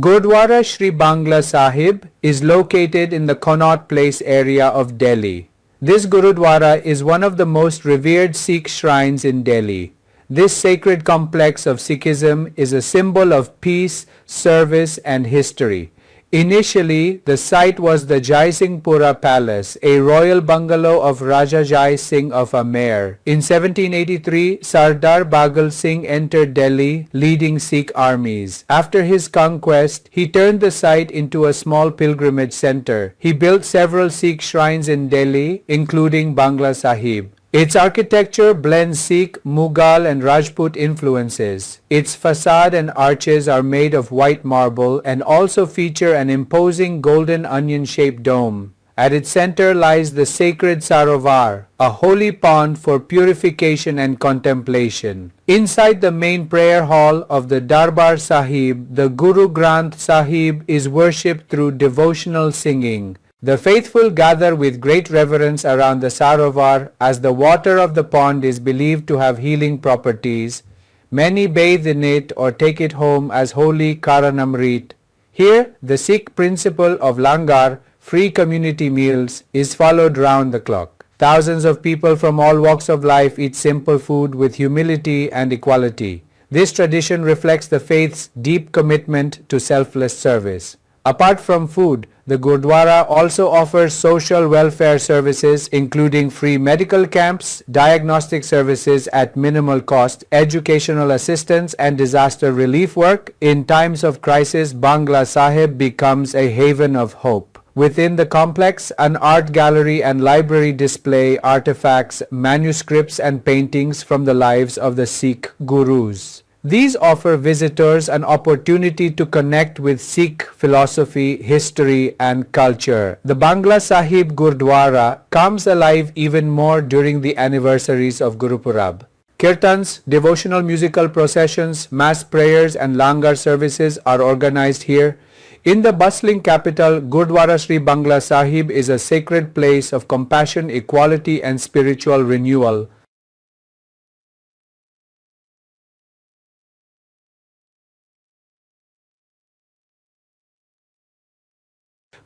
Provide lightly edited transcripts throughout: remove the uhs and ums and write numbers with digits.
Gurdwara Sri Bangla Sahib is located in the Connaught Place area of Delhi. This Gurudwara is one of the most revered Sikh shrines in Delhi. This sacred complex of Sikhism is a symbol of peace, service, and history. Initially, the site was the Jai Singhpura Palace, a royal bungalow of Raja Jai Singh of Amer. In 1783, Sardar Bagal Singh entered Delhi, leading Sikh armies. After his conquest, he turned the site into a small pilgrimage center. He built several Sikh shrines in Delhi, including Bangla Sahib. Its architecture blends Sikh, Mughal and Rajput influences. Its facade and arches are made of white marble and also feature an imposing golden onion-shaped dome. At its center lies the sacred Sarovar, a holy pond for purification and contemplation. Inside the main prayer hall of the Darbar Sahib, the Guru Granth Sahib is worshipped through devotional singing. The faithful gather with great reverence around the Sarovar as the water of the pond is believed to have healing properties. Many bathe in it or take it home as holy Karanamrit. Here, the Sikh principle of Langar, free community meals, is followed round the clock. Thousands of people from all walks of life eat simple food with humility and equality. This tradition reflects the faith's deep commitment to selfless service. Apart from food, the Gurdwara also offers social welfare services including free medical camps, diagnostic services at minimal cost, educational assistance and disaster relief work. In times of crisis, Bangla Sahib becomes a haven of hope. Within the complex, an art gallery and library display artifacts, manuscripts and paintings from the lives of the Sikh gurus. These offer visitors an opportunity to connect with Sikh philosophy, history and culture. The Bangla Sahib Gurdwara comes alive even more during the anniversaries of Gurupurab. Kirtans, devotional musical processions, mass prayers and langar services are organized here. In the bustling capital, Gurdwara Sri Bangla Sahib is a sacred place of compassion, equality and spiritual renewal.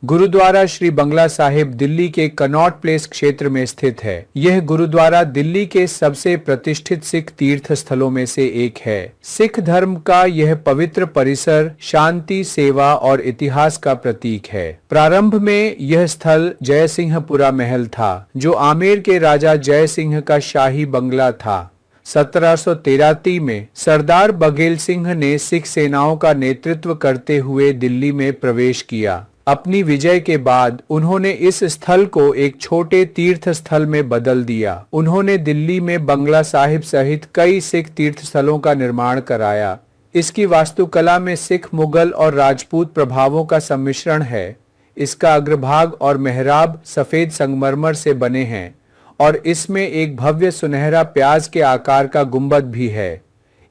Gurdwara Shri Bangla Sahib Delhi के Connaught place क्षेत्र में स्थित है। यह गुरुद्वारा दिल्ली के सबसे प्रतिष्ठित सिख तीर्थ स्थलों में से एक है। सिख धर्म का यह पवित्र परिसर शांति, सेवा और इतिहास का प्रतीक है। प्रारंभ में यह स्थल जय सिंहपुरा महल था, जो आमेर के राजा जय सिंह का शाही बंगला था। 1783 में सरदार बघेल सिंह ने सिख सेनाओं का नेतृत्व करते हुए दिल्ली में प्रवेश किया। अपनी विजय के बाद उन्होंने इस स्थल को एक छोटे तीर्थ स्थल में बदल दिया। उन्होंने दिल्ली में बंगला साहिब सहित कई सिख तीर्थ स्थलों का निर्माण कराया। इसकी वास्तुकला में सिख, मुगल और राजपूत प्रभावों का सम्मिश्रण है। इसका अग्रभाग और मेहराब सफेद संगमरमर से बने हैं और इसमें एक भव्य सुनहरा प्याज के आकार का गुंबद भी है।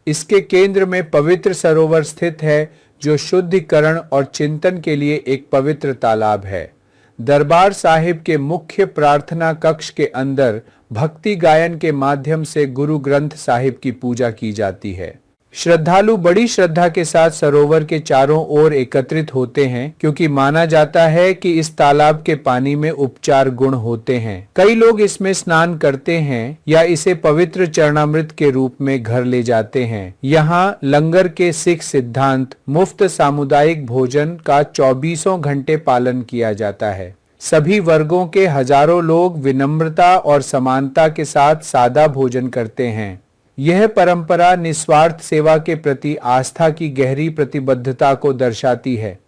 इसके केंद्र में पवित्र सरोवर स्थित है, जो शुद्धिकरण और चिंतन के लिए एक पवित्र तालाब है। दरबार साहिब के मुख्य प्रार्थना कक्ष के अंदर भक्ति गायन के माध्यम से गुरु ग्रंथ साहिब की पूजा की जाती है। श्रद्धालु बड़ी श्रद्धा के साथ सरोवर के चारों ओर एकत्रित होते हैं, क्योंकि माना जाता है कि इस तालाब के पानी में उपचार गुण होते हैं। कई लोग इसमें स्नान करते हैं या इसे पवित्र चरणामृत के रूप में घर ले जाते हैं। यहाँ लंगर के सिख सिद्धांत मुफ्त सामुदायिक भोजन का 24 घंटे पालन किया जाता है। सभी वर्गों के हजारों लोग विनम्रता और समानता के साथ सादा भोजन करते हैं। यह परंपरा निस्वार्थ सेवा के प्रति आस्था की गहरी प्रतिबद्धता को दर्शाती है।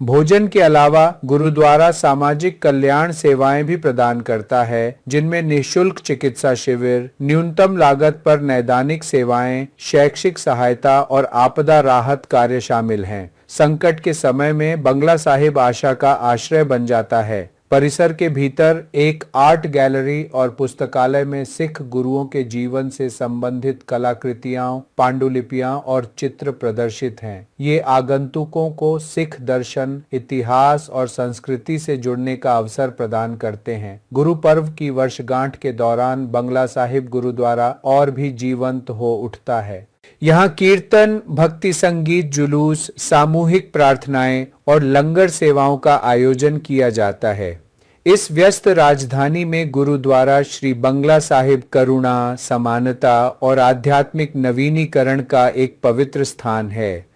भोजन के अलावा गुरुद्वारा सामाजिक कल्याण सेवाएं भी प्रदान करता है, जिनमें निःशुल्क चिकित्सा शिविर, न्यूनतम लागत पर नैदानिक सेवाएं, शैक्षिक सहायता और आपदा राहत कार्य शामिल हैं। संकट के समय में बंगला साहिब आशा का आश्रय बन जाता है। परिसर के भीतर एक आर्ट गैलरी और पुस्तकालय में सिख गुरुओं के जीवन से संबंधित कलाकृतियां, पांडुलिपियां और चित्र प्रदर्शित हैं। ये आगंतुकों को सिख दर्शन, इतिहास और संस्कृति से जुड़ने का अवसर प्रदान करते हैं। गुरु पर्व की वर्षगांठ के दौरान बंगला साहिब गुरुद्वारा और भी जीवंत हो उठता है। यहाँ कीर्तन, भक्ति संगीत, जुलूस, सामूहिक प्रार्थनाएं और लंगर सेवाओं का आयोजन किया जाता है। इस व्यस्त राजधानी में गुरुद्वारा श्री बंगला साहिब करुणा, समानता और आध्यात्मिक नवीनीकरण का एक पवित्र स्थान है।